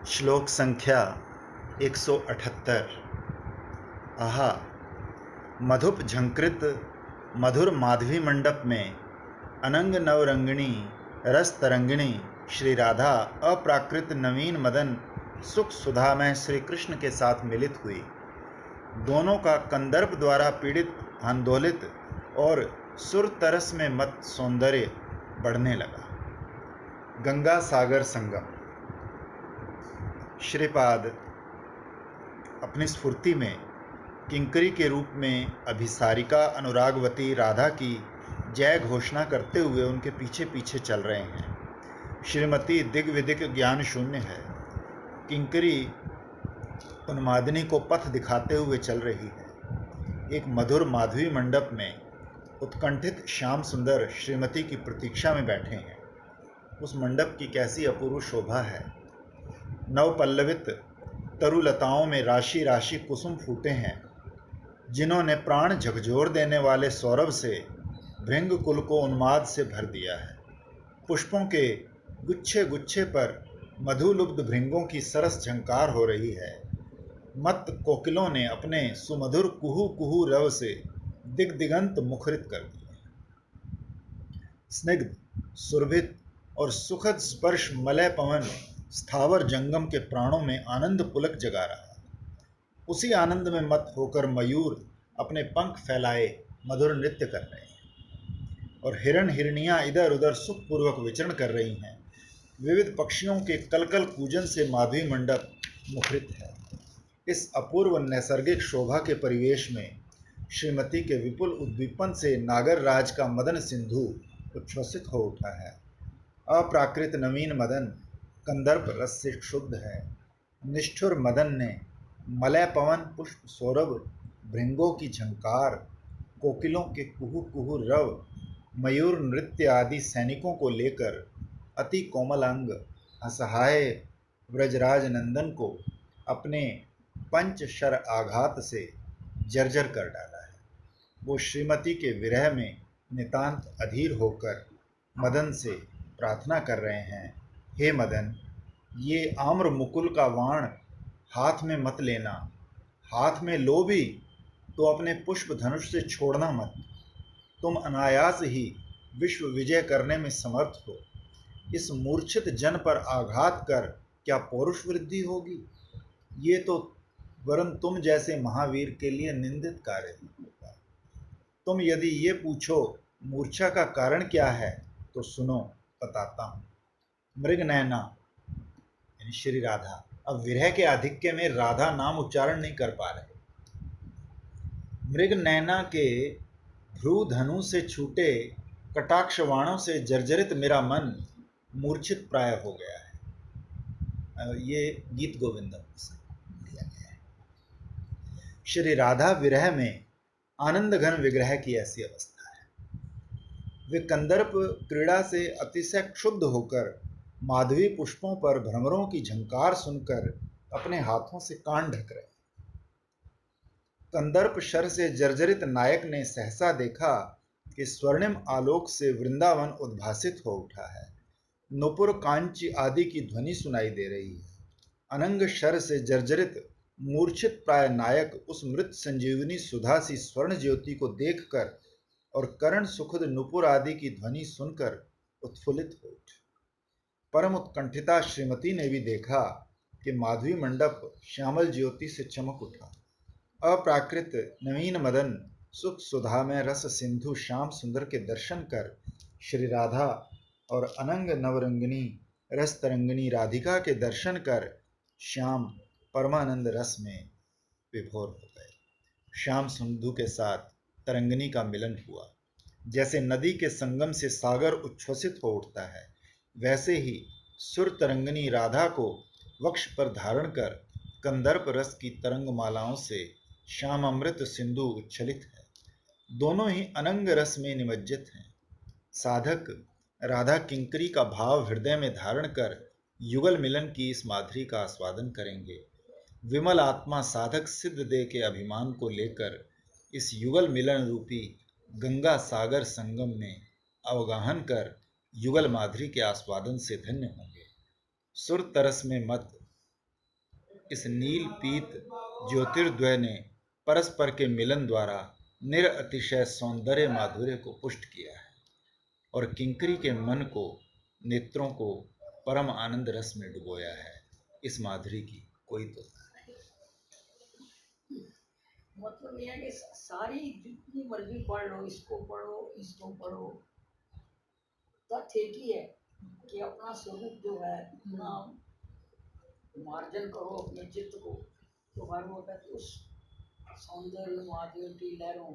श्लोक संख्या 178। आहा, मधुप झंकृत मधुर माधवी मंडप में अनंग नवरंगिणी रस तरंगिणी श्री राधा अप्राकृत नवीन मदन सुख सुधा में श्री कृष्ण के साथ मिलित हुई। दोनों का कंदर्प द्वारा पीड़ित आंदोलित और सुर तरस में मत सौंदर्य बढ़ने लगा। गंगा सागर संगम। श्रीपाद अपनी स्फूर्ति में किंकरी के रूप में अभिसारिका अनुरागवती राधा की जय घोषणा करते हुए उनके पीछे पीछे चल रहे हैं। श्रीमती दिग्विदिक ज्ञान शून्य है। किंकरी उन्मादिनी को पथ दिखाते हुए चल रही है। एक मधुर माधवी मंडप में उत्कंठित श्याम सुंदर श्रीमती की प्रतीक्षा में बैठे हैं। उस मंडप की कैसी अपूर्व शोभा है। नवपल्लवित तरुलताओं में राशि राशि कुसुम फूटे हैं, जिन्होंने प्राण झकझोर देने वाले सौरभ से भृंग कुल को उन्माद से भर दिया है। पुष्पों के गुच्छे गुच्छे पर मधुलुब्ध भृंगों की सरस झंकार हो रही है। मत कोकिलों ने अपने सुमधुर कुहू कुहू रव से दिग्दिगंत मुखरित कर दिए। स्निग्ध, सुरभित और सुखद स्पर्श मलय पवन स्थावर जंगम के प्राणों में आनंद पुलक जगा रहा है। उसी आनंद में मत होकर मयूर अपने पंख फैलाए मधुर नृत्य कर रहे हैं और हिरण हिरनियां इधर उधर सुखपूर्वक विचरण कर रही हैं। विविध पक्षियों के कलकल कूजन से माधवी मंडप मुखरित है। इस अपूर्व नैसर्गिक शोभा के परिवेश में श्रीमती के विपुल उद्दीपन से नागर राज का मदन सिंधु उच्छ्वसित हो उठा है। अप्राकृत नवीन मदन कंदर्प रस से क्षुब्ध है। निष्ठुर मदन ने मलय पवन पुष्प सौरभ भृंगों की झंकार, कोकिलों के कुहू कुहू रव, मयूर नृत्य आदि सैनिकों को लेकर अति कोमल अंग असहाय व्रजराज नंदन को अपने पंचशर आघात से जर्जर कर डाला है। वो श्रीमती के विरह में नितांत अधीर होकर मदन से प्रार्थना कर रहे हैं, हे मदन, ये आम्र मुकुल का वाण हाथ में मत लेना। हाथ में लो भी तो अपने पुष्प धनुष से छोड़ना मत। तुम अनायास ही विश्व विजय करने में समर्थ हो। इस मूर्छित जन पर आघात कर क्या पौरुष वृद्धि होगी? ये तो वरन तुम जैसे महावीर के लिए निंदित कार्य होगा। तुम यदि ये पूछो मूर्छा का कारण क्या है, तो सुनो, बताता हूँ। मृग नैना यानी श्री राधा अब विरह के आधिक्य में राधा नाम उच्चारण नहीं कर पा रहे। मृग नैना के भ्रू धनु से छूटे कटाक्षवाणों से जर्जरित मेरा मन मूर्छित प्राय हो गया है। ये गीत गोविंदम से लिया गया है। श्री राधा विरह में आनंद घन विग्रह की ऐसी अवस्था है। वे कंदर्प क्रीड़ा से अतिशय क्षुब्ध होकर माधवी पुष्पों पर भ्रमरों की झंकार सुनकर अपने हाथों से कान ढक रहे। कंदर्प शर से जर्जरित नायक ने सहसा देखा कि स्वर्णिम आलोक से वृंदावन उद्भासित हो उठा है। नुपुर कांची आदि की ध्वनि सुनाई दे रही है। अनंग शर से जर्जरित मूर्छित प्राय नायक उस मृत संजीवनी सुधा सी स्वर्ण ज्योति को देखकर और करण सुखद नुपुर आदि की ध्वनि सुनकर उत्फुल्लित हो उठे। परम उत्कंठिता श्रीमती ने भी देखा कि माधवी मंडप श्यामल ज्योति से चमक उठा। अप्राकृत नवीन मदन सुख सुधा में रस सिंधु श्याम सुंदर के दर्शन कर श्री राधा और अनंग नवरंगिनी रस तरंगिनी राधिका के दर्शन कर श्याम परमानंद रस में विभोर हो गए। श्याम सिंधु के साथ तरंगिनी का मिलन हुआ। जैसे नदी के संगम से सागर उच्छ्वसित हो उठता है, वैसे ही सुर तरंगिनी राधा को वक्ष पर धारण कर कंदर्प रस की तरंग मालाओं से श्याम अमृत सिंधु उच्छलित है। दोनों ही अनंग रस में निमज्जित हैं। साधक राधा किंकरी का भाव हृदय में धारण कर युगल मिलन की इस माधुरी का आस्वादन करेंगे। विमल आत्मा साधक सिद्ध दे के अभिमान को लेकर इस युगल मिलन रूपी गंगा सागर संगम में अवगाहन कर युगल माधुरी के आस्वादन से धन्य होंगे। सुर तरस में मत इस नील पीत ज्योतिर्द्वय ने परस्पर के मिलन द्वारा निरअतिशय सौंदर्य माधुर्य को पुष्ट किया है और किंकरी के मन को, नेत्रों को परम आनंद रस में डुबोया है। इस माधुरी की कोई तुलना नहीं। मतलब ये है कि सारी जितनी मर्जी पढ़ लो, इसको पढ़ो, तथ्य एक ही है कि अपना स्वरूप जो है अपना मार्जन करो अपने चित्त को, तो हर वक्त उस सौंदर्य माधुर्य की लहरों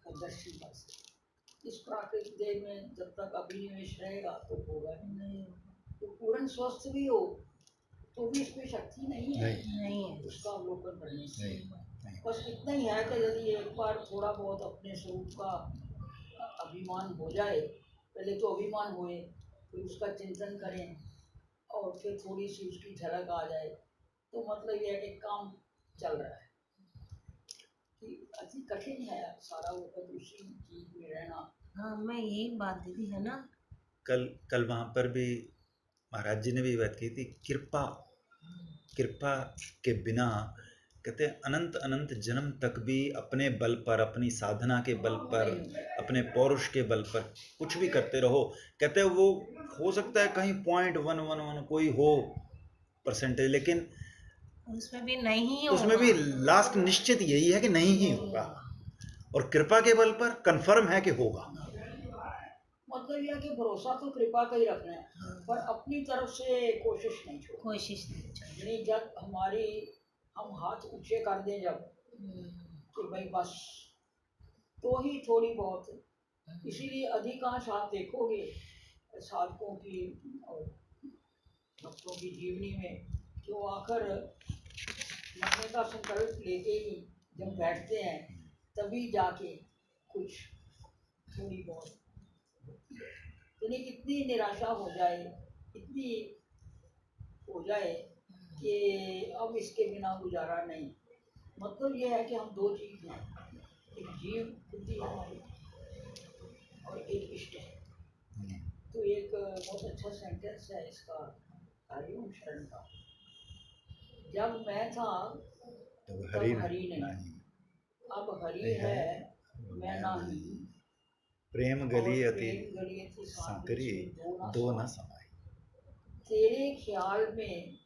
का दर्शन कर सकते। इस प्राकृतिक देह में जब तक अभिनिवेश रहेगा तो होगा ही नहीं। तो पूर्ण स्वस्थ भी हो तो भी इसमें शक्ति नहीं है उसका अवलोकन करने से। बस इतना ही है कि यदि एक बार थोड़ा बहुत अपने स्वरूप का अभिमान हो जाए, पहले तो अभिमान होए, फिर उसका चिंतन करें और फिर थोड़ी सी उसकी झलक आ जाए, तो मतलब यह है कि काम चल रहा है। कि अति कठिन है सारा वक्त उसी चीज में रहना। हाँ, मैं यही बात दीदी है ना, कल वहाँ पर भी महाराज जी ने भी बात की थी, कृपा के बिना कहते हैं अनंत अनंत जन्म तक भी अपने बल पर, अपनी साधना के बल पर, अपने पौरुष के बल पर कुछ भी करते रहो, कहते हैं वो हो सकता है कहीं 0.111 कोई हो परसेंटेज, लेकिन उसमें भी नहीं उसमें भी लास्ट निश्चित यही है कि नहीं ही होगा। और कृपा के बल पर कंफर्म है कि होगा। मतलब यह कि भरोसा तो कृपा का ही रखना है, पर अपनी तरफ से कोशिश नहीं छोड़नी। यानी जब हम हाथ ऊंचे कर दें जब कि भाई बस, तो ही थोड़ी बहुत। इसीलिए अधिकांश आप देखोगे साधकों की और भक्तों की जीवनी में जो आकर मरने का संकल्प लेके ही जब बैठते हैं तभी जाके कुछ थोड़ी बहुत, यानी इतनी निराशा हो जाए, इतनी हो जाए कि अब इसके बिना गुजारा नहीं। मतलब ये है कि हम दो चीज हैं, एक जीव बुद्धि हमारी और एक इष्ट है। तो एक बहुत अच्छा सेंटेंस है इसका हरिओम शरण का, जब मैं था तब हरि नहीं, अब हरि है मैं नहीं, प्रेम गली अति सांकरी दो न समाई। तेरे ख्याल में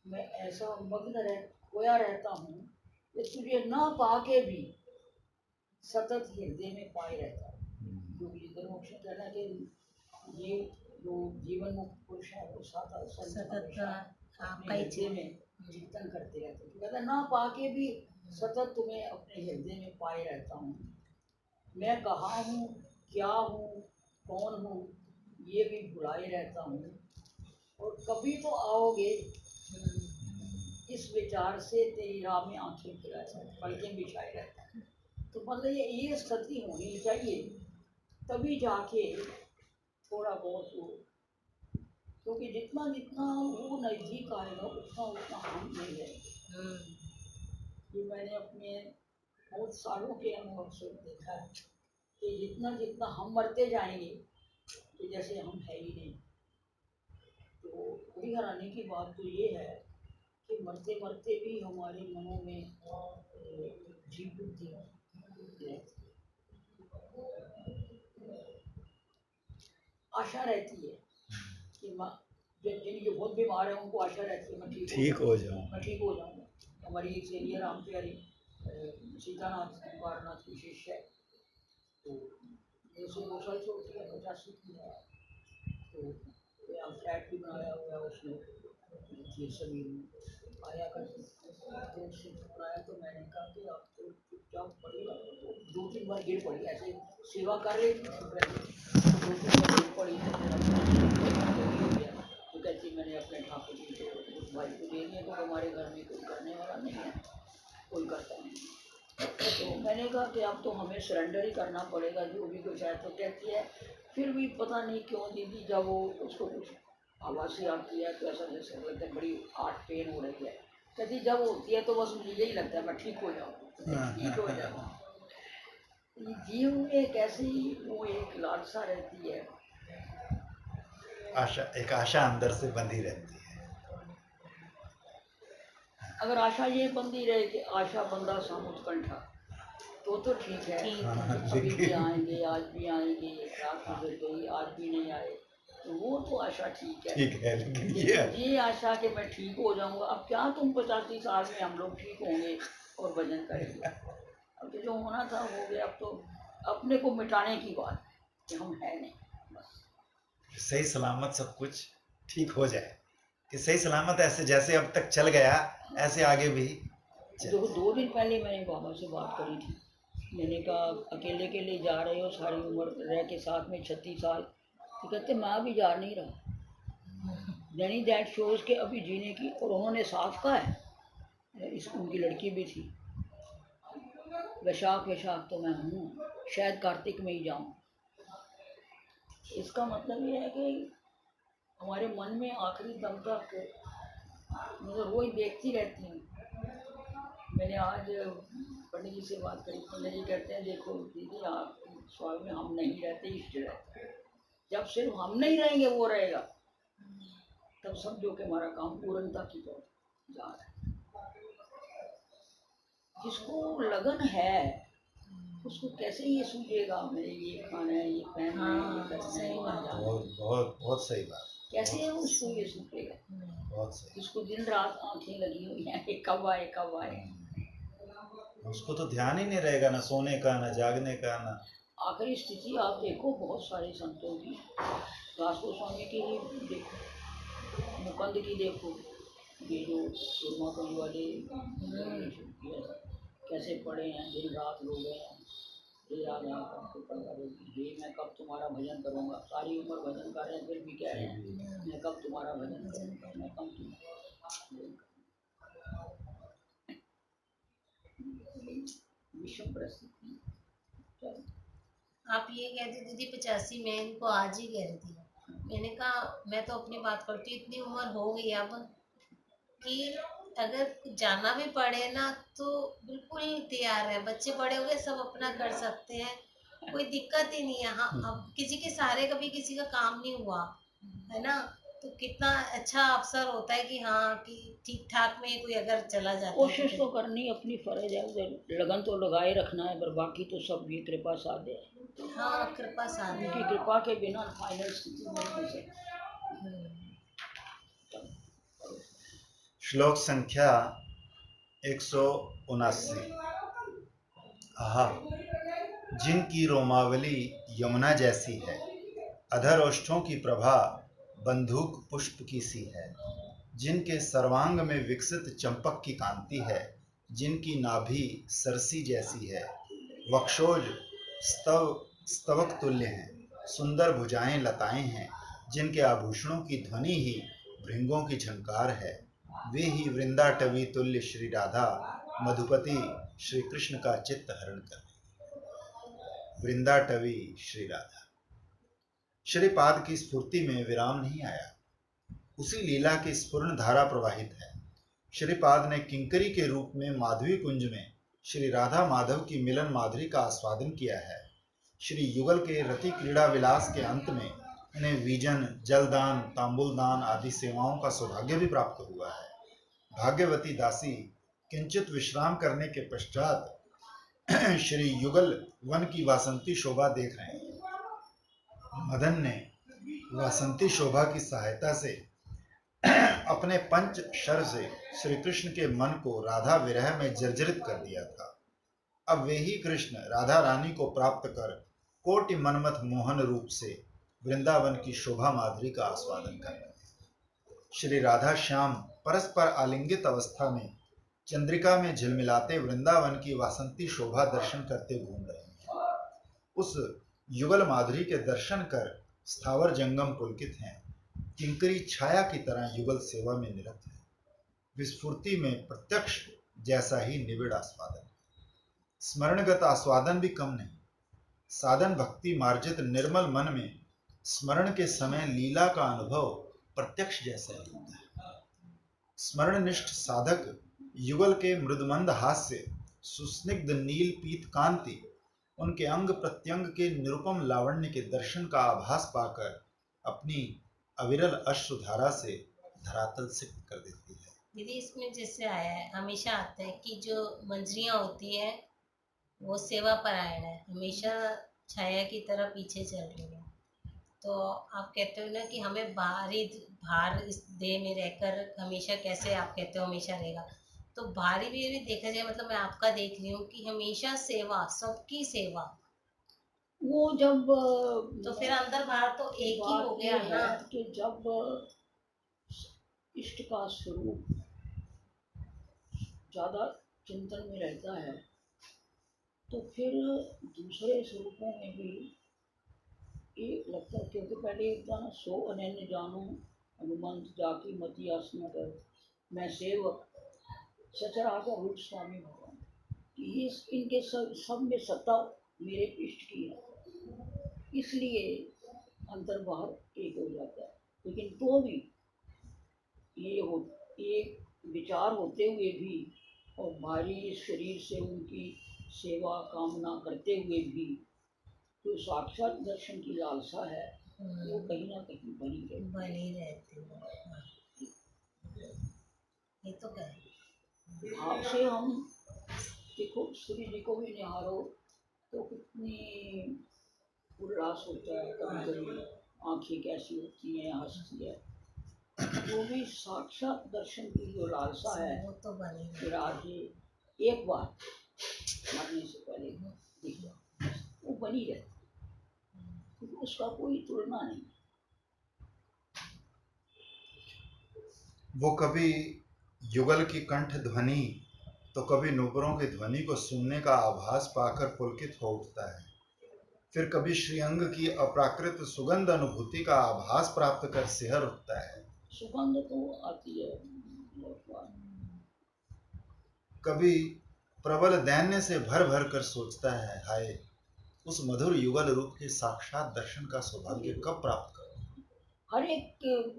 मैं ऐसा मग्न खोया रहता हूँ कि तुझे ना पाके भी सतत हृदय में पाए रहता हूँ। जो इधर मोक्ष कहना कि ये जो जीवन मुक्त पुरुष है वो सतत अपने हृदय में चिंतन करते रहते हैं। कहता ना पाके भी सतत तुम्हें अपने हृदय में पाए रहता हूँ। मैं कहाँ हूँ, क्या हूँ, कौन हूँ, ये भी भुलाए रहता हूँ, और कभी तो आओगे इस विचार से तेरी राह में आंखें खिलाए पलकें बिछाए रहता है। तो मतलब ये स्थिति होनी चाहिए, तभी जाके थोड़ा बहुत हो, क्योंकि जितना जितना वो नजदीक आएगा उतना उतना हम नहीं रहेंगे। ये मैंने अपने बहुत सालों के अनुभव से देखा है कि जितना जितना हम मरते जाएंगे कि जैसे हम है ही नहीं। तो बड़ी हैरानी की बात तो ये है कि मरते मरते भी हमारे मनों में जीव बुद्धि आशा रहती है कि जिनके बहुत बीमार है उनको आशा रहती है मैं ठीक हो जाऊंगा। हमारी एक सहेली राम प्यारी सीतानाथ कुमारनाथ की शिष्य है, तो 102 साल छोटी है, 85 की है। तो यहाँ फ्लैट भी बनाया हुआ है उसने सभी आया करती, तो उससे बनाया। तो मैंने कहा कि आप तो चुपचाप पड़ेगा, तो 2-3 बार गिर पड़ी, ऐसे सेवा कर रही थी तो 2-3 बार गिर पड़ी तो कहती मैंने अपने ठाकुर जी को उस भाई को दे दिया, तो हमारे घर में कोई करने वाला नहीं है, कोई करता नहीं। तो मैंने कहा कि अब तो हमें सरेंडर ही करना पड़ेगा जो भी कुछ है। तो कहती है फिर भी पता नहीं क्यों दीदी, जब वो उसको कुछ आवाज़ से आती है तो ऐसा जैसे लगता है बड़ी हार्ट पेन हो रही है। कहती जब होती है तो बस मुझे यही लगता है मैं ठीक हो जाऊँ, ठीक हो जाऊँ। जीव में एक ऐसी वो एक लालसा रहती है, आशा, एक आशा अंदर से बंधी रहती है। अगर आशा ये बंदी रहे कि आशा बंदा सम उत्कंठा, तो ठीक है। ठीक हाँ, है। अभी भी लेकिन आएंगे, आज भी आएंगे, रात गुजर गई आज भी नहीं आए, तो वो तो आशा ठीक है। ठीक है, लेकिन लेकिन ये आशा कि मैं ठीक हो जाऊंगा, अब क्या तुम 85 साल में हम लोग ठीक होंगे और भजन करेंगे। अब तो जो होना था हो गया, अब तो अपने को मिटाने की बात है कि हम है नहीं, बस। सही सलामत सब कुछ ठीक हो जाए, कि सही सलामत ऐसे जैसे अब तक चल गया ऐसे आगे भी देखो 2 दिन पहले मैंने बाबा से बात करी थी, मैंने कहा अकेले के लिए जा रहे हो सारी उम्र रह के साथ में 36 साल, तो कहते मैं अभी जा नहीं रहा। यानी दैट शोज के अभी जीने की, और उन्होंने साफ कहा है, इस उनकी लड़की भी थी, वैशाख वैशाख तो मैं हूँ, शायद कार्तिक में ही जाऊँ। इसका मतलब ये है कि हमारे मन में आखिरी दम तक, मतलब रोज देखती रहती हूँ। मैंने आज पंडित जी से बात करी, पंडित जी कहते हैं देखो दीदी आप स्वामी में हम नहीं रहते, इष्ट रहते हैं। जब सिर्फ हम नहीं रहेंगे वो रहेगा, तब समझो कि हमारा काम पूर्णता की तरफ जा रहा है। जिसको लगन है उसको कैसे ये सूझेगा मेरे ये खाना है, ये पहनना है, ये हाँ, करना है, सही ये बात। जाना है। बहुत बहुत बहुत सही बात, कैसे उसको ये सूझेगा? बहुत सही। जिसको दिन रात आंखें लगी हुई हैं कि कब आए कब आए। उसको तो ध्यान ही नहीं रहेगा, ना सोने का ना जागने का ना। आखिरी स्थिति आप देखो बहुत सारे संतों की, दास गोस्वामी की ही देखो, मुकंद की देखो, ये जो सुरमापुरी वाले कैसे पड़े हैं, दिन रात रो गए हैं, हे राजा कब तो हे मैं कब तुम्हारा भजन करूँगा। सारी उम्र भजन कर रहे हैं, फिर भी कह रहे हैं मैं कब तुम्हारा भजन करूँगा, मैं कब तुम्हारा भजन करूँगा। विषम परिस्थिति। चलो, आप ये कहती दीदी 85, मैं इनको आज ही कह रही थी, मैंने कहा मैं तो अपनी बात करती हूँ, इतनी उम्र हो गई अब कि अगर जाना भी पड़े ना तो बिल्कुल तैयार है, बच्चे बड़े हो गए, सब अपना कर सकते हैं, कोई दिक्कत ही नहीं है। हाँ, अब किसी के सहारे कभी किसी का काम नहीं हुआ है ना, तो कितना अच्छा अवसर होता है कि हाँ कि ठीक ठाक में कोई अगर चला जाता है कोशिश तो करनी अपनी फर्ज है, उधर लगन तो लगाए रखना है, पर बाकी तो सब ये कृपा साध्य है। हाँ, कृपा साधे। उनकी कृपा के बिना फाइनल स्थिति नहीं हो सकती। श्लोक संख्या 179। आहा, जिनकी रोमावली यमुना जैसी है, अधर ओष्ठों की प्रभा बंदूक पुष्प की सी है, जिनके सर्वांग में विकसित चंपक की कांति है, जिनकी नाभि सरसी जैसी है, वक्षोज स्तवक तुल्य हैं, सुंदर भुजाएं लताएं हैं, जिनके आभूषणों की ध्वनि ही भृंगों की झंकार है, वे ही वृंदाटवी तुल्य श्री राधा मधुपति श्री कृष्ण का चित्त हरण कर। वृंदाटवी श्री राधा। श्रीपाद की स्फूर्ति में विराम नहीं आया, उसी लीला की स्फुरण धारा प्रवाहित है। श्रीपाद ने किंकरी के रूप में माधवी कुंज में श्री राधा माधव की मिलन माधुरी का आस्वादन किया है। श्री युगल के रति क्रीड़ा विलास के अंत में उन्हें वीजन, जलदान, तांबुलदान आदि सेवाओं का सौभाग्य भी प्राप्त हुआ है। भाग्यवती दासी किंचित विश्राम करने के पश्चात श्री युगल वन की वासंती शोभा देख रहे हैं। मदन ने वासंती शोभा की सहायता से अपने पंच शर से श्री कृष्ण के मन को राधा विरह में जर्जरित कर दिया था। अब वे ही कृष्ण राधा रानी को प्राप्त कर कोटि मनमथ मोहन रूप से वृंदावन की शोभा माधुरी का आस्वादन कर रहे हैं। श्री राधा श्याम परस्पर आलिंगित अवस्था में चंद्रिका में झिलमिलाते वृंदावन की वासंती शोभा दर्शन करते घूम रहे हैं। उस युगल माधुरी के दर्शन कर स्थावर जंगम पुलकित हैं। किंकरी छाया की तरह युगल सेवा में निरत है। विस्फूर्ति में प्रत्यक्ष जैसा ही निबिड़ आस्वादन, स्मरणगत आस्वादन भी कम नहीं। साधन भक्ति मार्जित निर्मल मन में स्मरण के समय लीला का अनुभव प्रत्यक्ष जैसा ही होता है। स्मरणनिष्ठ साधक युगल के मृदुमंद हास्य, सुस्निग्ध नील पीत कांति, उनके अंग प्रत्यंग के निरुपम लावण्य के दर्शन का आभास पाकर अपनी अविरल अश्रुधारा से धरातल सिक्त कर देती है। दीदी इसमें जैसे आया है, हमेशा आता है कि जो मंजरियाँ होती है वो सेवा परायण है, हमेशा छाया की तरह पीछे चल रही है। तो आप कहते हो ना कि हमें भार इस देह में रहकर हमेशा, कैसे आप कहते हो हमेशा रहेगा, तो भारी भी देखा जाए, मतलब मैं आपका देख रही हूँ कि हमेशा सेवा, सबकी सेवा। वो जब तो फिर अंदर बाहर तो एक ही हो बात ये गया ना। है कि जब इष्ट का स्वरूप ज़्यादा चिंतन में रहता है तो फिर दूसरे स्वरूपों में भी ये लगता है, क्योंकि पहले एक गाना सो अनन्य जानो हनुमंत जाकी मति आसना कर, मैं सेवक सचराचर रूप स्वामी भगवान, कि इनके सब में सत्ता मेरे इष्ट की है, इसलिए अंतर बाहर एक हो जाता है। लेकिन तो भी ये विचार होते हुए भी और भारी शरीर से उनकी सेवा कामना करते हुए भी जो साक्षात दर्शन की लालसा है वो कहीं ना कहीं बनी रहती है। हाँ, ये तो है। भाव से हम देखो सूर्य जी को भी निहारो तो कितनी उल्लास होता है, कभी कभी आंखें कैसी होती हैं, हंसती है, वो भी साक्षात दर्शन की जो लालसा है वो तो बनी फिर आज एक बार मरने से पहले दिख जाए वो बनी रहती, क्योंकि उसका कोई तुलना नहीं। वो कभी युगल की कंठ ध्वनि तो कभी नुपुरों की ध्वनि को सुनने का आभास पाकर पुलकित हो उठता है, फिर कभी श्रीअंग की अप्राकृत सुगंध अनुभूति का आभास प्राप्त कर सिहर उठता है। सुगंध तो आती है बहुत बार। कभी प्रबल दैन्य से भर भर कर सोचता है, हाय उस मधुर युगल रूप के साक्षात दर्शन का सौभाग्य कब प्राप्त करूं। हर एक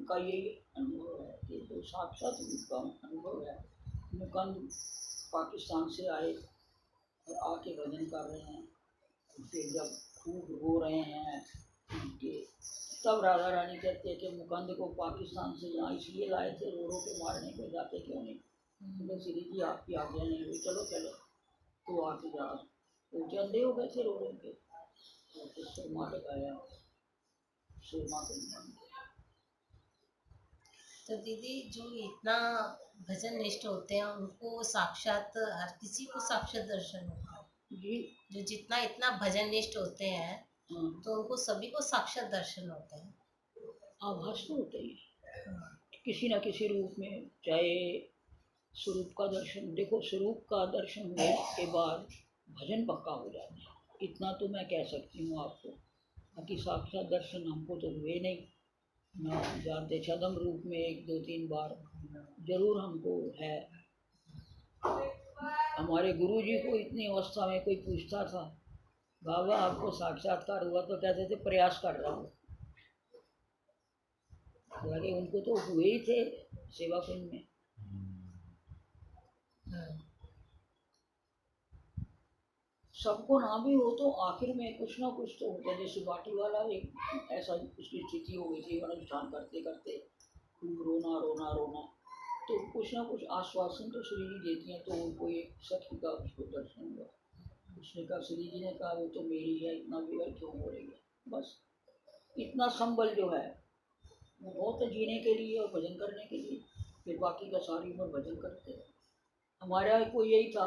का यही अनुभव है कि जो साक्षात रूप का अनुभव है। मुकंद पाकिस्तान से आए और आके भजन कर रहे हैं, फिर जब खूब रो रहे हैं उनके, तब राधा रानी कहते हैं कि मुकंद को पाकिस्तान से यहाँ इसलिए लाए थे रो रो के मारने को, जाते क्यों नहीं, तो श्री जी आपकी आज्ञा नहीं हुई, चलो चलो, तो आके जा, तो अंधे हो गए थे रो रो के, और फिर सुरमा लगाया, सुरमा को मान गया। तो दीदी जो इतना भजन निष्ठ होते हैं उनको साक्षात, हर किसी को साक्षात दर्शन होता है। जी जो जितना इतना भजन निष्ठ होते हैं हाँ, तो उनको सभी को साक्षात दर्शन होते हैं। आभास तो होता ही है हाँ, किसी न किसी रूप में, चाहे स्वरूप का दर्शन, देखो स्वरूप का दर्शन होने के बाद भजन पक्का हो जाता है, इतना तो मैं कह सकती हूँ आपको। बाकी साक्षात दर्शन हमको तो हुए नहीं, ना जानते, छदम रूप में एक दो तीन बार जरूर हमको है। हमारे गुरु जी को इतनी अवस्था में कोई पूछता था, बाबा आपको साक्षात्कार हुआ, तो कहते थे प्रयास कर रहा हूँ, हालांकि उनको तो हुए ही थे सेवा कुंज में। हाँ, सबको ना भी हो तो आखिर में कुछ ना कुछ तो होता है। जैसे बाटी वाला एक ऐसा उसकी स्थिति हो गई थी, अनुष्ठान करते करते खूब रोना रोना रोना, तो कुछ ना कुछ आश्वासन तो श्री जी देती हैं, तो उनको एक सखी का उसको दर्शन हुआ, उसने कहा, श्री जी ने कहा वो तो मेरी है, इतना विवल क्यों हो रही है, बस इतना संबल जो है वो बहुत है जीने के लिए और भजन करने के लिए, फिर बाकी का सारी उम्र भजन करते हैं। हमारा को यही था,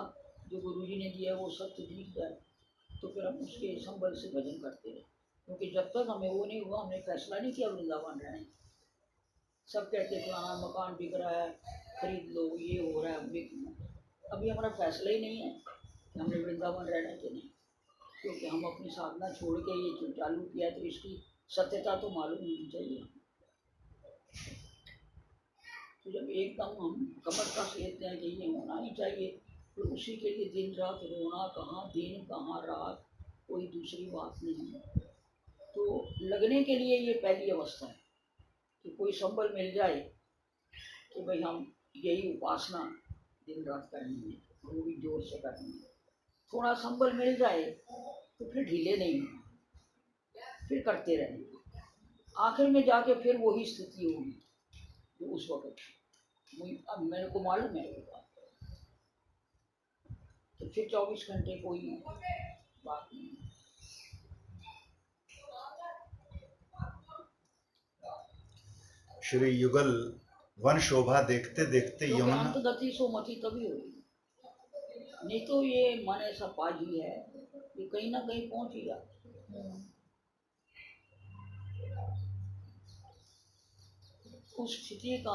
जो गुरु जी ने दिया है वो सत्य दिख जाए, तो फिर हम उसके संबल से भजन करते रहे, क्योंकि जब तक हमें वो नहीं हुआ हमने फैसला नहीं किया वृंदावन रहने। सब कहते फलाना मकान बिक रहा है, खरीद लो, ये हो रहा है, अभी हमारा फैसला ही नहीं है कि हमने वृंदावन रहना कि नहीं, क्योंकि हम अपनी साधना छोड़ के ये जो चालू किया तो इसकी सत्यता तो मालूम होनी चाहिए। तो जब एकदम हम कमर कस लेते हैं कि ये होना ही चाहिए, तो उसी के लिए दिन रात रोना, कहाँ दिन कहाँ रात, कोई दूसरी बात नहीं है। तो लगने के लिए ये पहली अवस्था है कि कोई संबल मिल जाए कि भाई हम यही उपासना दिन रात करनी है, वो भी जोर से करनी है, थोड़ा संबल मिल जाए तो फिर ढीले नहीं होना, फिर करते रहेंगे, आखिर में जाके फिर वही स्थिति होगी जो उस वक्त। अब मेरे को मालूम है ये बात, तो फिर 24 घंटे कोई बात नहीं। श्री युगल वन शोभा देखते देखते क्योंकि यमुना अंतगति सोमति तभी होगी, नहीं तो ये मन ऐसा पाजी है, ये कहीं ना कहीं पहुंच ही जाता। उस स्थिति का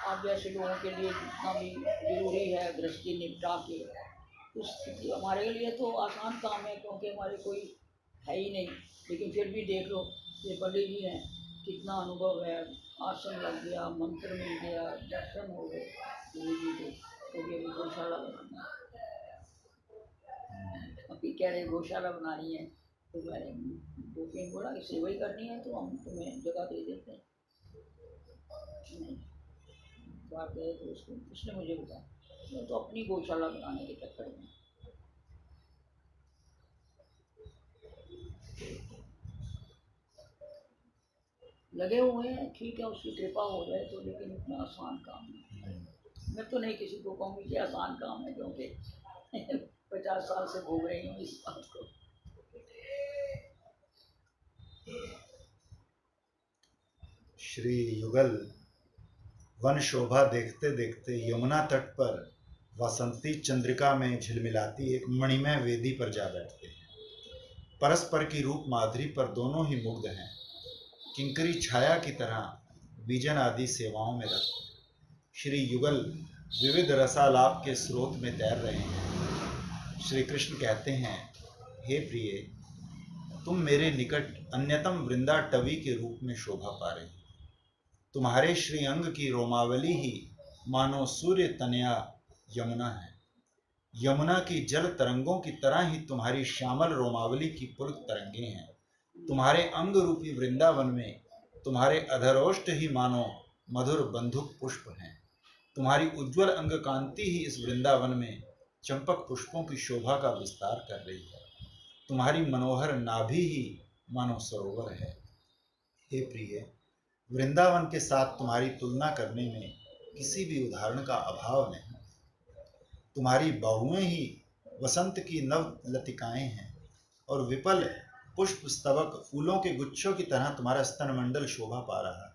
आप जैसे लोगों के लिए जितना भी जरूरी है दृष्टि निपटा के, उस स्थिति हमारे लिए तो आसान काम है, क्योंकि हमारे कोई है ही नहीं। लेकिन फिर भी देख लो, ये पंडित जी हैं, कितना अनुभव है, आसन लग गया, मंत्र मिल गया, दर्शन हो गए गुरु जी के, तो ये गौशाला बनानी है। अभी कह रहे गौशाला बनानी है, तो मैंने गोपी बोला कि सेवा ही करनी है तो हम तुम्हें जगह दे देते हैं। नहीं, बात गए तो उसने मुझे बताया, मैं तो अपनी गौशाला बनाने के चक्कर में लगे हुए हैं। ठीक है, उसकी कृपा हो जाए तो, लेकिन इतना आसान काम नहीं। मैं तो नहीं किसी को कहूँगी कि आसान काम है, क्योंकि 50 साल से भोग रही हूँ इस बात को। श्री युगल वन शोभा देखते देखते यमुना तट पर वसंती चंद्रिका में झिलमिलाती एक मणिमय वेदी पर जा बैठते हैं। परस्पर की रूप माधुरी पर दोनों ही मुग्ध हैं। किंकरी छाया की तरह बीजन आदि सेवाओं में रत श्री युगल विविध रसालाप के स्रोत में तैर रहे हैं। श्री कृष्ण कहते हैं, हे प्रिय, तुम मेरे निकट अन्यतम वृंदाटवी के रूप में शोभा पा रहे हो। तुम्हारे श्री अंग की रोमावली ही मानो सूर्य तनया यमुना है। यमुना की जल तरंगों की तरह ही तुम्हारी श्यामल रोमावली की पुलक तरंगे हैं। तुम्हारे अंग रूपी वृंदावन में तुम्हारे अधरोष्ट ही मानो मधुर बंधुक पुष्प हैं। तुम्हारी उज्जवल अंग कांति ही इस वृंदावन में चंपक पुष्पों की शोभा का विस्तार कर रही है। तुम्हारी मनोहर नाभि ही मानो सरोवर है। हे प्रिय, वृंदावन के साथ तुम्हारी तुलना करने में किसी भी उदाहरण का अभाव नहीं। तुम्हारी बाहुएं ही वसंत की नव लतिकाएं हैं और विपल पुष्प स्तबक फूलों के गुच्छों की तरह तुम्हारा स्तनमंडल शोभा पा रहा है।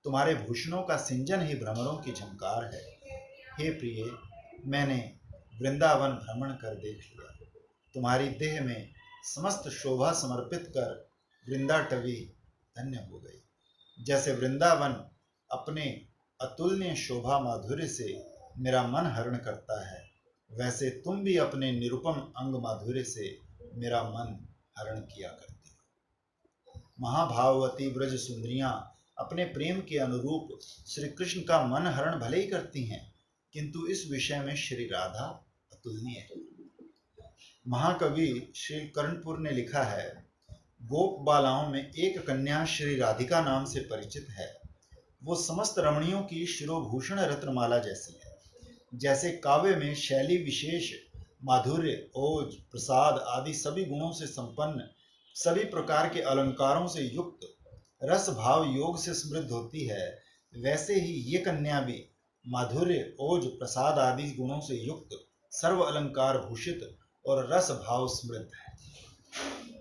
तुम्हारे भूषणों का सिंजन ही भ्रमरों की झंकार है। हे प्रिय, मैंने वृंदावन भ्रमण कर देख लिया। तुम्हारी देह में समस्त शोभा समर्पित कर वृंदाटवी धन्य हो गई। जैसे वृंदावन अपने अतुलनीय शोभा माधुर्य से मेरा मन हरण करता है, वैसे तुम भी अपने निरुपम अंग माधुर्य से मेरा मन हरण किया करती हो। महाभाववती ब्रज सुंदरियां अपने प्रेम के अनुरूप श्री कृष्ण का मन हरण भले ही करती हैं, किंतु इस विषय में श्री राधा अतुलनीय है। महाकवि श्री कर्णपुर ने लिखा है, गोप बालाओं में एक कन्या श्री राधिका नाम से परिचित है। वो समस्त रमणियों की शिरोभूषण रत्नमाला जैसी है। जैसे काव्य में शैली विशेष, माधुर्य, ओज, प्रसाद आदि सभी गुणों से संपन्न, सभी प्रकार के अलंकारों से युक्त, रस भाव योग से समृद्ध होती है, वैसे ही ये कन्या भी माधुर्य, ओज, प्रसाद आदि गुणों से युक्त, सर्व अलंकार भूषित और रस भाव समृद्ध है।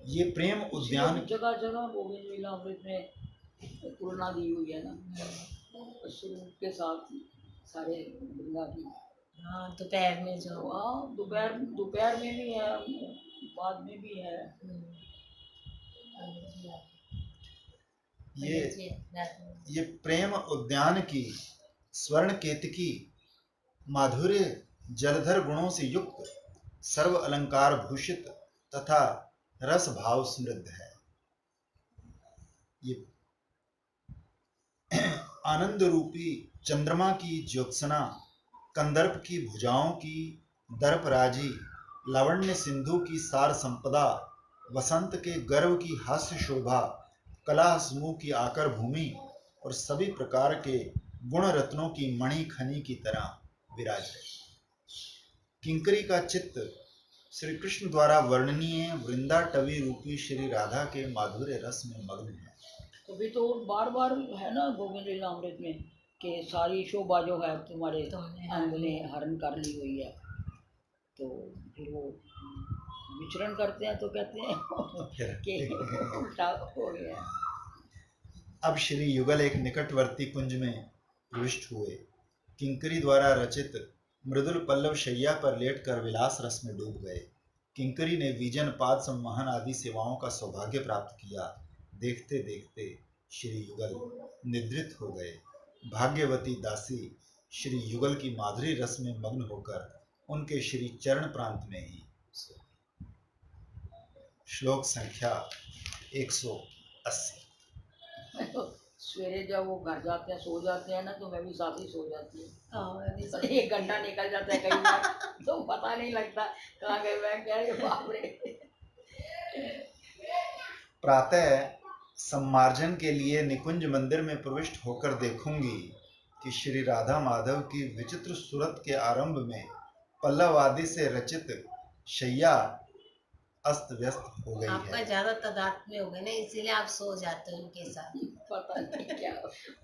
ये प्रेम उद्यान जगह जगह गोविंद लीलामृत में तुलना दी हुई है ना, शुरू के साथ सारे वृंदा की। हाँ, दोपहर में जो हाँ, दोपहर दोपहर में भी है, बाद में भी है। ये प्रेम उद्यान की स्वर्ण केतकी माधुर्य जलधर गुणों से युक्त, सर्व अलंकार भूषित तथा रस भाव समृद्ध है। ये आनंद रूपी चंद्रमा की ज्योत्सना, कंदर्प की भुजाओं की दर्पराजी, लावण्य सिंधु की सार संपदा, वसंत के गर्व की हास्य शोभा, कला समूह की आकर भूमि और सभी प्रकार के गुण रत्नों की मणि खनी की तरह विराज रही। किंकरी का चित्त श्री कृष्ण द्वारा वर्णनीय वृंदाटवी रूपी श्री राधा के माधुर्य रस में मग्न है। तभी तो बार बार है ना गोविंद लीलामृत में कि सारी शोभा जो है तुम्हारे तुमने अंग ने हरण कर ली हुई है। तो फिर वो विचरण करते हैं तो कहते हैं कि उल्टा हो गया है। अब श्री युगल एक निकटवर्ती कुंज में प्रविष्ट हुए। किंकरी द्वारा रचित मृदुल पल्लव शैया पर लेटकर विलास रस में डूब गए। किंकरी ने विजन पाद संवहन आदि सेवाओं का सौभाग्य प्राप्त किया। देखते देखते श्री युगल निद्रित हो गए। भाग्यवती दासी श्री युगल की माधुरी रस में मग्न होकर उनके श्री चरण प्रांत में ही सो गई। श्लोक संख्या 180। सवेरे जब वो घर जाते हैं सो जाते हैं ना, तो मैं भी साथ ही सो जाती हूँ। मैं भी तो सोचती 1 घंटा निकल जाता है कई बार, तो पता नहीं लगता कहाँ गए। मैं कह रही बाप रे। प्रातः सम्मार्जन के लिए निकुंज मंदिर में प्रविष्ट होकर देखूंगी कि श्री राधा माधव की विचित्र सूरत के आरंभ में पल्लव आदि से रचित शैया अस्त व्यस्त हो गई आपका है। ज्यादा तादाद में हो गए ना, इसीलिए आप सो जाते हो उनके साथ। पता नहीं क्या।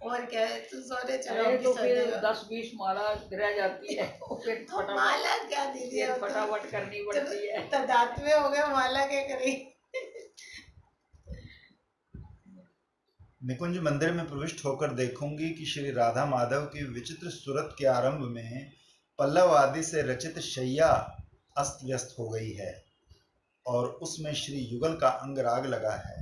और क्या है, तू सोने चलो अरे हम भी तो सो फिर जाएगा। 10-20 माला रह जाती है, और फिर तो फटाफट माला क्या दीजिए, फिर फटाफट करनी पड़ती है। तादाद में हो गए, माला क्या करें। निकुंज मंदिर में प्रविष्ट होकर देखूंगी कि श्री राधा माधव की विचित्र सूरत के आरंभ में पल्लव आदि से रचित शैया अस्त व्यस्त हो गई है और उसमें श्री युगल का अंगराग लगा है।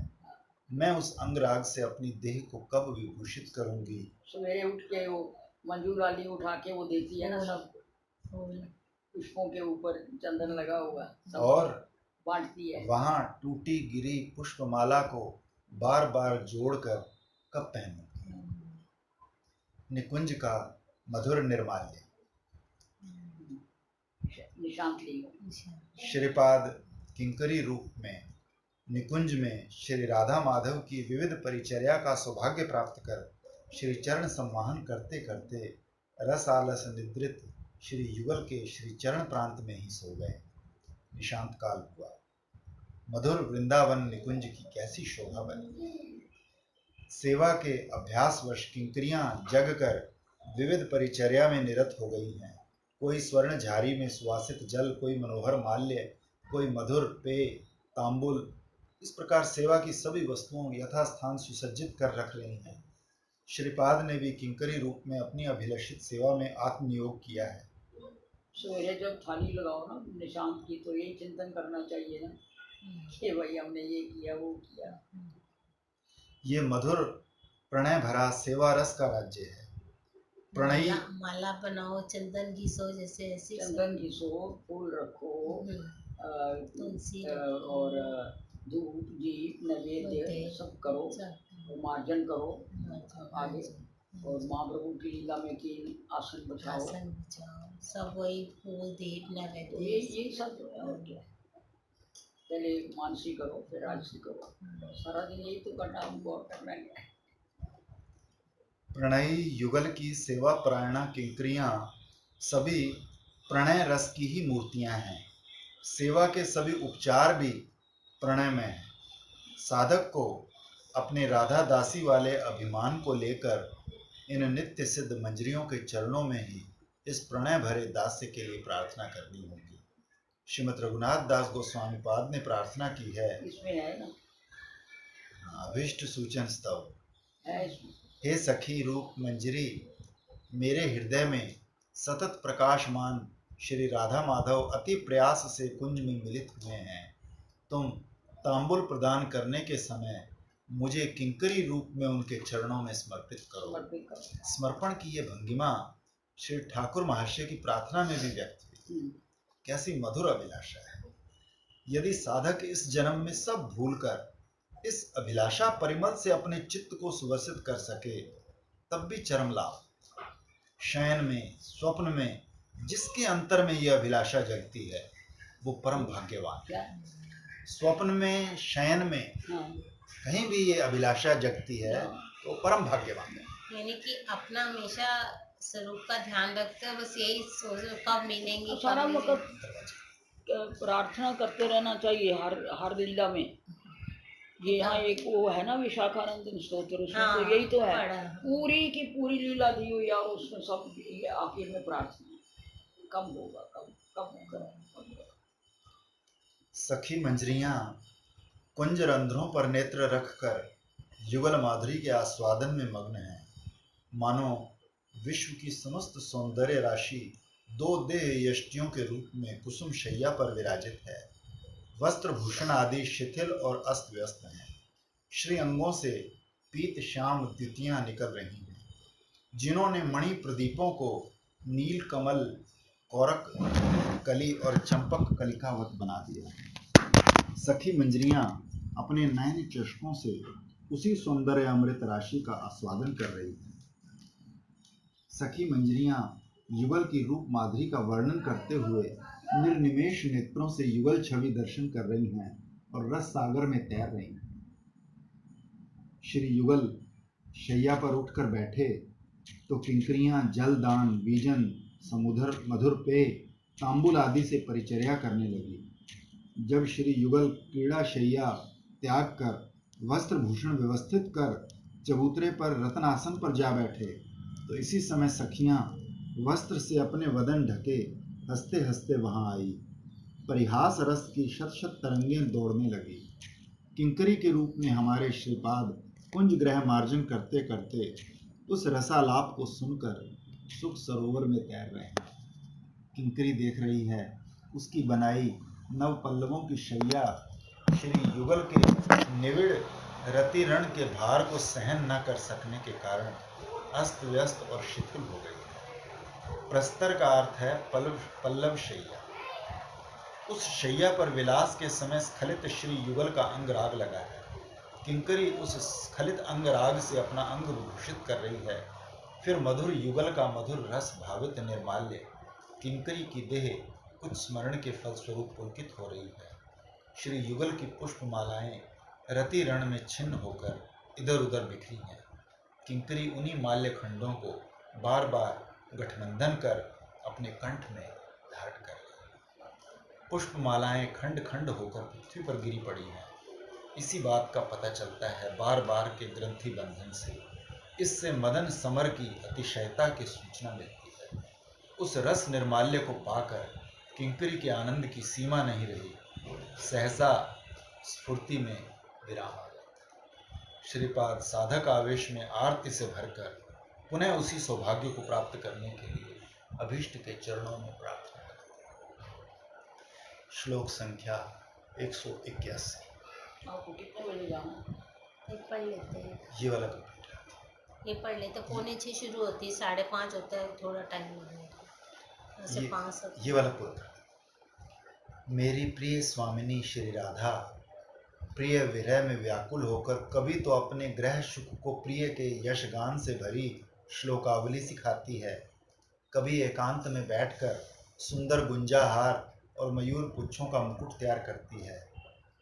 मैं उस अंगराग से अपनी देह को कब विभूषित करूंगी। सवेरे उठ के वो मंजूर वाली उठा के वो देती है ना, सब पुष्पों के ऊपर चंदन लगा हुआ सब और बांटती है। वहां टूटी गिरी पुष्पमाला को बार बार जोड़कर कब पहनूंगी। निकुंज का मधुर निर्माल्य। निशांत ली श्रीपाद किंकरी रूप में निकुंज में श्री राधा माधव की विविध परिचर्या का सौभाग्य प्राप्त कर श्री चरण संवाहन करते करते रस आलस निद्रित श्री युगल के श्री चरण प्रांत में ही सो गए। निशांत काल हुआ। मधुर वृंदावन निकुंज की कैसी शोभा बनी। सेवा के अभ्यासवश किंकरियां जग कर विविध परिचर्या में निरत हो गई हैं। कोई स्वर्ण झारी में सुवासित जल, कोई मनोहर माल्य, कोई मधुर पेय तांबुल, इस प्रकार सेवा की सभी वस्तुओं यथास्थान सुसज्जित कर रख रही हैं। श्रीपाद ने भी किंकरी रूप में अपनी अभिलषित सेवा में आत्मनियोग किया है। सवेरे जब थाली लगाओ ना निशांत की, तो यही चिंतन करना चाहिए ना कि भाई हमने ये किया वो किया। ये मधुर प्रणय भरा सेवा रस का राज्य है। प्रणयी माला बनाओ, चंदन घिसो, जैसे ऐसे चंदन घिसो, फूल रखो, तुलसी और धूप दीप नैवेद्य सब करो, मार्जन करो आगे, और महाप्रभु की लीला में की आसन बिछाओ, सब वही फूल दीप तो नैवेद्य। ये सब जो है और क्या है। पहले मानसी करो फिर राजसी करो, सारा दिन यही तो करना हमको और करना है। प्रणयी युगल की सेवा परायणा किंकरियां सभी प्रणय रस की ही मूर्तियां हैं। सेवा के सभी उपचार भी प्रणय में हैं। साधक को अपने राधा दासी वाले अभिमान को लेकर इन नित्य सिद्ध मंजरियों के चरणों में ही इस प्रणय भरे दास्य के लिए प्रार्थना करनी होगी। श्रीमद् रघुनाथ दास गोस्वामी पाद ने प्रार्थना की है, इसमें है ना अभीष्ट सूचन स्तव। है इसमें। हे सखी रूप मंजरी, मेरे हृदय में सतत प्रकाशमान श्री राधा माधव अति प्रयास से कुंज में मिलित हुए हैं। तुम तांबुल प्रदान करने के समय मुझे किंकरी रूप में उनके चरणों में समर्पित करो। समर्पण की ये भंगिमा श्री ठाकुर महाशय की प्रार्थना में भी व्यक्त हुई। कैसी मधुर अभिलाषा है। यदि साधक इस जन्म में सब भूलकर इस अभिलाषा परिमल से अपने चित्त को सुवर्सित कर सके, तब भी चरम लाभ। शयन में स्वप्न में जिसके अंतर में यह अभिलाषा जगती है वो परम भाग्यवान है। स्वप्न में शयन में कहीं भी ये अभिलाषा जगती है तो परम भाग्यवान है। यानी कि अपना हमेशा स्वरूप का ध्यान रखते हैं, बस यही सोचो कब मिलेंगे। सारा मतलब प्रार्थना करते रहना चाहिए हर लीला में ये यहाँ एक वो है ना विशाखानंदन स्तोत्र, उसमें हाँ, तो यही तो है, पढ़ा। पूरी की पूरी लीला दी हुई है और उसमें सब ये आखिर में प्रार्थना है, कब होगा, कब कब होगा। सखी मंजरियां कुंज रंध्रों पर नेत्र रखकर युगल माधुरी के आस्वादन में मग्न है। मानो विश्व की समस्त सौंदर्य राशि दो देह यष्टियों के रूप में कुसुम शैया पर विराजित है। वस्त्र भूषण आदि शिथिल और अस्त व्यस्त हैं। श्री अंगों से पीत श्याम द्युतियां निकल रही हैं, जिन्होंने मणि प्रदीपों को नील कमल, कौरक कली और चंपक कलिकावत बना दिया। सखी मंजरियां अपने नयन चषकों से उसी सौंदर्य अमृत राशि का आस्वादन कर रही हैं। सखी मंजरियां युगल की रूप माधुरी का वर्णन करते हुए निर्निमेष नेत्रों से युगल छवि दर्शन कर रही हैं और रस सागर में तैर रही हैं। श्री युगल शैया पर उठकर बैठे तो किंकरियां जल दान, बीजन, समुधर मधुर पेय, तांबुल आदि से परिचर्या करने लगी। जब श्री युगल क्रीड़ा शैया त्याग कर वस्त्र भूषण व्यवस्थित कर चबूतरे पर रत्नासन पर जा बैठे तो इसी समय सखियां वस्त्र से अपने वदन ढके हंसते हंसते वहां आई। परिहास रस की शत शत तरंगें दौड़ने लगी। किंकरी के रूप में हमारे श्रीपाद कुंज ग्रह मार्जन करते करते उस रसालाप को सुनकर सुख सरोवर में तैर रहे हैं। किंकरी देख रही है उसकी बनाई नव पल्लवों की शैया श्री युगल के निविड़ रतिरण के भार को सहन न कर सकने के कारण अस्त व्यस्त और शिथिल हो गई। प्रस्तर का अर्थ है पल्लव शैया। उस शैया पर विलास के समय स्खलित श्री युगल का अंगराग लगा है। किंकरी उस स्खलित अंगराग से अपना अंग भूषित कर रही है। फिर मधुर युगल का मधुर रस भावित निर्माल्य किंकरी की देह कुछ स्मरण के फलस्वरूप पुलकित हो रही है। श्री युगल की पुष्पमालाएं रति रण में छिन्न होकर इधर उधर बिखरी हैं। किंकरी उन्हीं माल्य खंडों को बार बार गठबंधन कर अपने कंठ में धारण कर रही। पुष्पमालाएं खंड खंड होकर पृथ्वी पर गिरी पड़ी हैं। इसी बात का पता चलता है बार बार के ग्रंथि बंधन से। इससे मदन समर की अतिशयता की सूचना मिलती है। उस रस निर्माल्य को पाकर किंकरी के आनंद की सीमा नहीं रही। सहसा स्फूर्ति में विराम आ गया। श्रीपाद साधक आवेश में आरती से भरकर पुनः उसी सौभाग्य को प्राप्त करने के लिए अभीष्ट के चरणों में प्रार्थना करते हैं। श्लोक संख्या 181। आपको कितने बजे जाना? ये पढ़ लेते हैं, ये वाला कंप्लीट ये पढ़ लेते हैं। 4:45 शुरू होती है, 5:30 होता है, थोड़ा टाइम लगेगा। ऐसे 5 ये वाला पूरा कर। मेरी प्रिय स्वामिनी श्री राधा प्रिय विरह में व्याकुल होकर कभी तो अपने ग्रह सुख को प्रिय के यशगान से भरी श्लोकावली सिखाती है, कभी एकांत में बैठकर सुंदर गुंजाहार और मयूर पुच्छों का मुकुट तैयार करती है,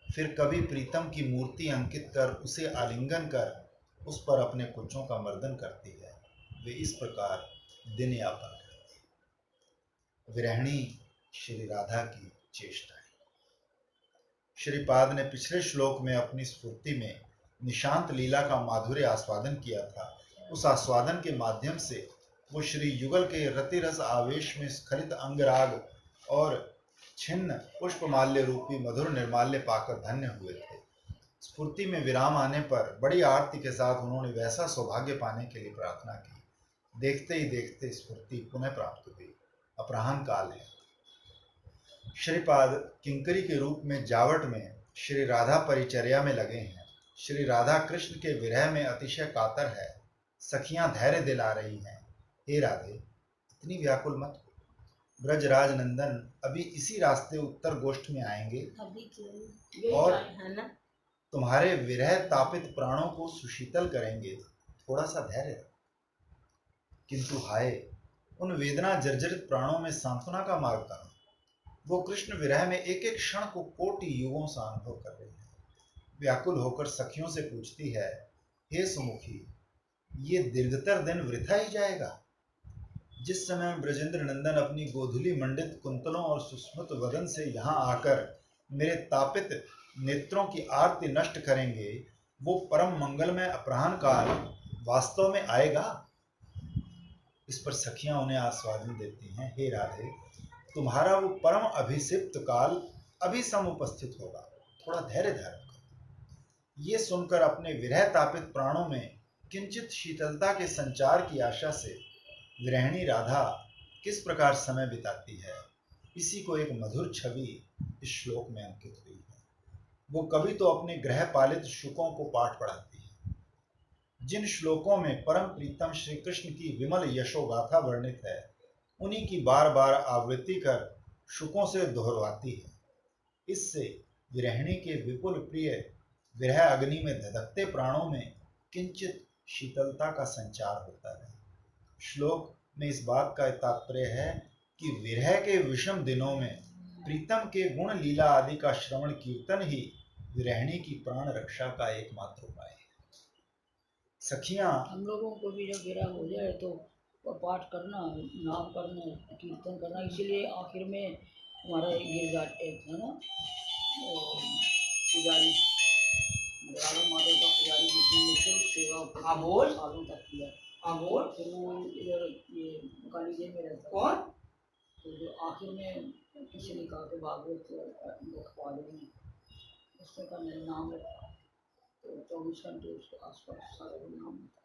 फिर कभी प्रीतम की मूर्ति अंकित कर उसे आलिंगन कर उस पर अपने कुचों का मर्दन करती है। वे इस प्रकार दिन यापन करती है। विरहिणी श्री राधा की चेष्टाएं। श्रीपाद ने पिछले श्लोक में अपनी स्फूर्ति में निशांत लीला का माधुर्य आस्वादन किया था। उस आस्वादन के माध्यम से वो श्री युगल के रतिरस आवेश में स्खलित अंगराग और छिन्न पुष्पमाल्य रूपी मधुर निर्माल्य पाकर धन्य हुए थे। स्फूर्ति में विराम आने पर बड़ी आरती के साथ उन्होंने वैसा सौभाग्य पाने के लिए प्रार्थना की। देखते ही देखते स्फूर्ति पुनः प्राप्त हुई। अपराह्न काल है। श्रीपाद किंकरी के रूप में जावट में श्री राधा परिचर्या में लगे हैं। श्री राधा कृष्ण के विरह में अतिशय कातर है। सखियां धैर्य दिला रही हैं। हे राधे, इतनी व्याकुल मत हो। ब्रजराज नंदन अभी इसी रास्ते उत्तर गोष्ठ में आएंगे अभी क्यों और है ना, तुम्हारे विरह तापित प्राणों को सुशीतल करेंगे। थोड़ा सा धैर्य रखो। किंतु हाय, उन वेदना जर्जरित प्राणों में सांत्वना का मार्ग कहाँ? वो कृष्ण विरह में एक एक क्षण को कोटि युगों सा अनुभव कर रही है। व्याकुल होकर सखियों से पूछती है, हे सुमुखी, ये दीर्घतर दिन वृथा ही जाएगा? जिस समय ब्रजेंद्र नंदन अपनी गोधुली मंडित कुंतलों और सुस्मृत वदन से यहाँ आकर मेरे तापित नेत्रों की आरती नष्ट करेंगे, वो परम मंगलमय अपराह्न काल वास्तव में आएगा? इस पर सखियां उन्हें आस्वादन देती हैं, हे राधे, तुम्हारा वो परम अभिषिप्त काल अभी समुपस्थित होगा, थोड़ा धैर्य धारण करो। ये सुनकर अपने विरह तापित प्राणों में किंचित शीतलता के संचार की आशा से विरहिणी राधा किस प्रकार समय बिताती है, इसी को एक मधुर छवि इस श्लोक में अंकित हुई है। वो कभी तो अपने गृह पालित शुकों को पाठ पढ़ाती है। जिन श्लोकों में परम प्रीतम श्री कृष्ण की विमल यशोगाथा वर्णित है, उन्हीं की बार बार आवृत्ति कर शुकों से दोहराती है। इससे विरहिणी के विपुल प्रिय विरह अग्नि में धधकते प्राणों में किंचित शीतलता का संचार होता है। श्लोक में इस बात का तात्पर्य है कि विरह के विषम दिनों में प्रीतम के गुण लीला आदि का श्रवण कीर्तन ही विरहिणी की प्राण रक्षा का एकमात्र उपाय है। सखियां, हम लोगों को भी जब विरह हो जाए तो पाठ करना, नाम करना, कीर्तन करना, इसीलिए आखिर में हमारा ये था ना, पुजारी राधा माधव का पुजारी, जिसने निःशुल्क सेवा बोल सालों तक किया। बोल। फिर वो इधर ये कालीजे में रहता। कौन? तो जो आखिर में किसी ने कहा कि भागवत लिखवा देंगे, उसने का नाम रखा, तो 24 घंटे उसके आसपास सारे नाम होता।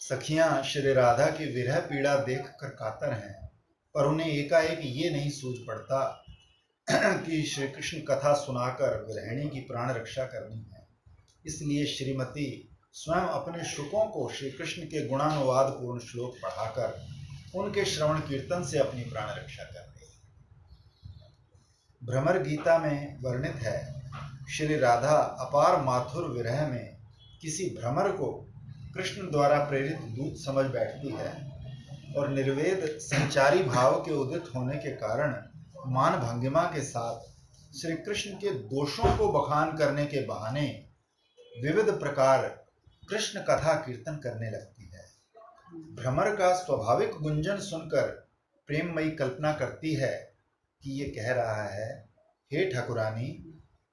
सखियां श्री राधा की विरह पीड़ा देखकर कातर हैं, पर उन्हें एकाएक ये नहीं सूझ पड़ता कि श्री कृष्ण कथा सुनाकर विरहिणी की प्राण रक्षा करनी है। इसलिए श्रीमती स्वयं अपने शुकों को श्री कृष्ण के गुणानुवाद पूर्ण श्लोक पढ़ाकर उनके श्रवण कीर्तन से अपनी प्राण रक्षा कर रही है। भ्रमर गीता में वर्णित है, श्री राधा अपार माथुर विरह में किसी भ्रमर को कृष्ण द्वारा प्रेरित दूत समझ बैठती है और निर्वेद संचारी भाव के उदित होने के कारण मान भंगिमा के साथ श्री कृष्ण के दोषों को बखान करने के बहाने विविध प्रकार कृष्ण कथा कीर्तन करने लगती है। भ्रमर का स्वाभाविक गुंजन सुनकर प्रेममयी कल्पना करती है कि ये कह रहा है, हे ठाकुरानी,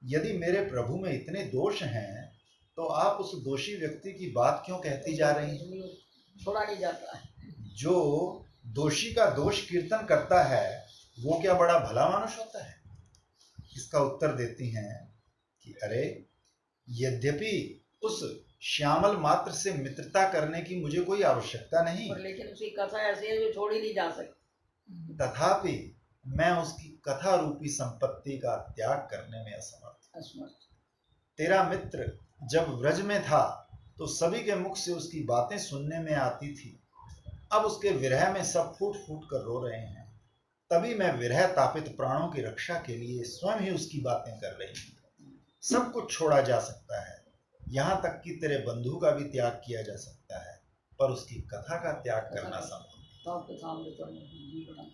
यदि मेरे प्रभु में इतने दोष हैं तो आप उस दोषी व्यक्ति की बात क्यों कहती जा रही हैं? छोड़ा नहीं जाता। जो दोषी का दोष कीर्तन करता है वो क्या बड़ा भला मानुष होता है? इसका उत्तर देती हैं कि अरे, यद्यपि उस श्यामल मात्र से मित्रता करने की मुझे कोई आवश्यकता नहीं, पर लेकिन उसकी कथा ऐसी है जो छोड़ ही नहीं जा सकती। तथापि मैं उसकी कथा रूपी संपत्ति का त्याग करने में असमर्थ। तेरा मित्र जब व्रज में था तो सभी के मुख से उसकी बातें सुनने में आती थी, अब उसके विरह में सब फूट फूट कर रो रहे हैं, तभी मैं विरह तापित प्राणों की रक्षा के लिए स्वयं ही उसकी बातें कर रही हूँ। सब कुछ छोड़ा जा सकता है, यहाँ तक कि तेरे बंधु का भी त्याग किया जा सकता है, पर उसकी कथा का त्याग करना संभव नहीं।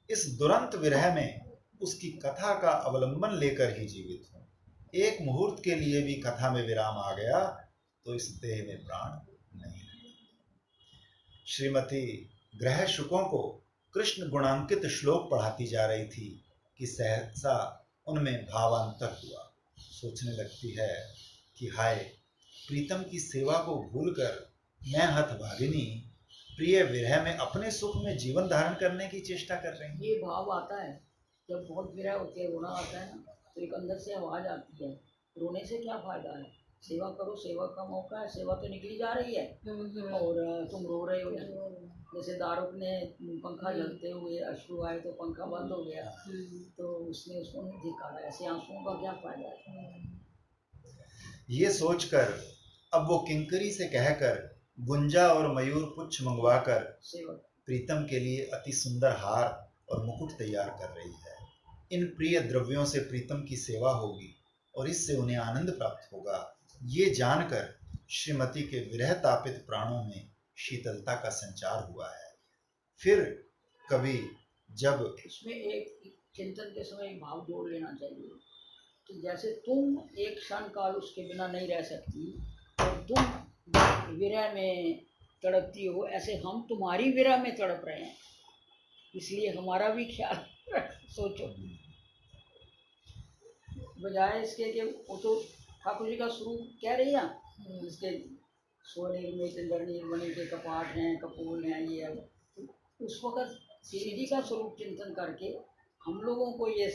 इस दुरंत विरह में उसकी कथा का अवलंबन लेकर ही जीवित हूँ। एक मुहूर्त के लिए भी कथा में विराम आ गया तो इस देह में प्राण नहीं रहेगा। श्रीमती ग्रह शुकों को कृष्ण गुणांकित श्लोक पढ़ाती जा रही थी कि सहसा उनमें भावांतर हुआ। सोचने लगती है कि हाय, प्रीतम की सेवा को भूलकर मैं हतभागिनी प्रिय विरह में अपने सुख में जीवन धारण करने की चेष्टा कर रही हूँ। ये भाव आता है जब बहुत विरह होती है, रोना आता है ना, तो एक अंदर से आवाज आती है, रोने से क्या फायदा है, सेवा करो, सेवा का मौका है, सेवा तो निकली जा रही है और तुम रो रहे हो। जैसे दारुक ने पंखा जलते हुए अश्रु आए तो पंखा बंद हो गया, तो उसने उसको नहीं धिकारा, ऐसे आंसुओं का क्या फायदा है। ये सोचकर अब वो किंकरी से कहकर गुंजा और मयूर पुच्छ मंगवाकर प्रीतम के लिए अति सुंदर हार और मुकुट तैयार कर रही है। इन प्रिय द्रव्यों से प्रीतम की सेवा होगी और इससे उन्हें आनंद प्राप्त होगा, ये जानकर श्रीमती के विरह तापित प्राणों में शीतलता का संचार हुआ है। फिर कभी जब इसमें एक चिंतन के समय एक भाव जोड़ लेना चाहिए कि जैसे तुम एक क्षण काल उसके बिना नहीं रह सकती और तुम विरह में तड़पती हो, ऐसे हम तुम्हारी विरह में तड़प रहे हैं, इसलिए हमारा भी ख्याल सोचो। बजाय इसके कि वो तो ठाकुर जी का स्वरूप कह रही है ना, इसके सोने में चंद्रनी बने के कपाट हैं, कपूर हैं, ये है। तो उस वक्त श्री जी का स्वरूप चिंतन करके हम लोगों को ये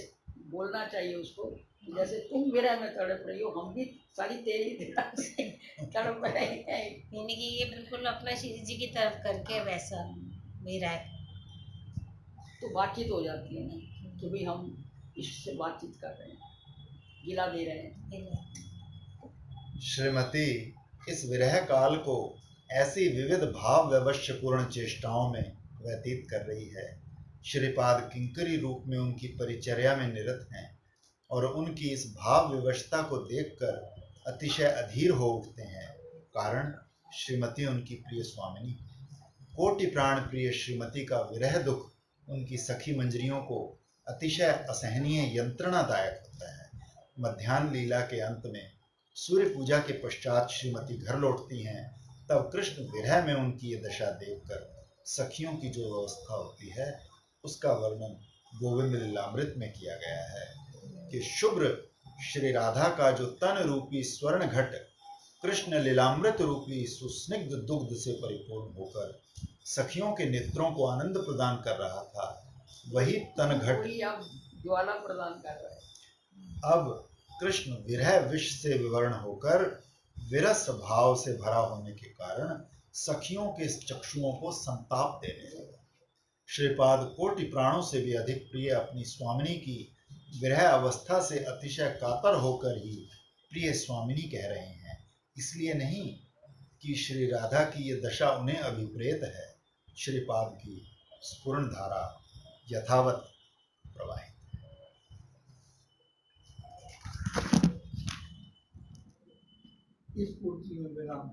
बोलना चाहिए उसको कि जैसे तुम विरह में तड़प रही हो, हम भी सारी तेरी तरह से तड़प रहे हैं। यानी कि ये बिल्कुल अपना श्री जी की तरफ करके वैसा मेरा है। तो बातचीत हो जाती है ना कि भाई हम इससे बातचीत कर रहे हैं, गिला दे रहे हैं। श्रीमती इस विरह काल को ऐसी विविध भाव व्यवश्यपूर्ण चेष्टाओं में व्यतीत कर रही है। श्रीपाद किंकरी रूप में उनकी परिचर्या में निरत हैं और उनकी इस भाव विवशता को देखकर अतिशय अधीर हो उठते हैं। कारण श्रीमती उनकी प्रिय स्वामिनी, कोटि प्राण प्रिय श्रीमती का विरह दुख उनकी सखी मंजरियों को अतिशय असहनीय यंत्रणादायक होता है। मध्यान्ह लीला के अंत में सूर्य पूजा के पश्चात श्रीमती घर लौटती हैं, तब कृष्ण विरह में उनकी ये दशा देखकर सखियों की जो अवस्था होती है उसका वर्णन गोविंद लीलामृत में किया गया है कि शुभ्र श्री राधा का जो तन रूपी स्वर्ण घट कृष्ण लीलामृत रूपी सुस्निग्ध दुग्ध से परिपूर्ण होकर सखियों के नेत्रों को आनंद प्रदान कर रहा था, वही तन घट वही अब ज्वाला प्रदान कर रहा है। अब कृष्ण विरह विष से विवर्ण होकर विरस भाव से भरा होने के कारण सखियों के चक्षुओं को संताप देने लगा। श्रीपाद कोटि प्राणों से भी अधिक प्रिय अपनी स्वामिनी की विरह अवस्था से अतिशय कातर होकर ही प्रिय स्वामिनी कह रहे हैं, इसलिए नहीं कि श्री राधा की ये दशा उन्हें अभिप्रेत है। श्रीपाद की स्फुरण धारा यथावत प्रवाहित। इस पूर्ति में विराम।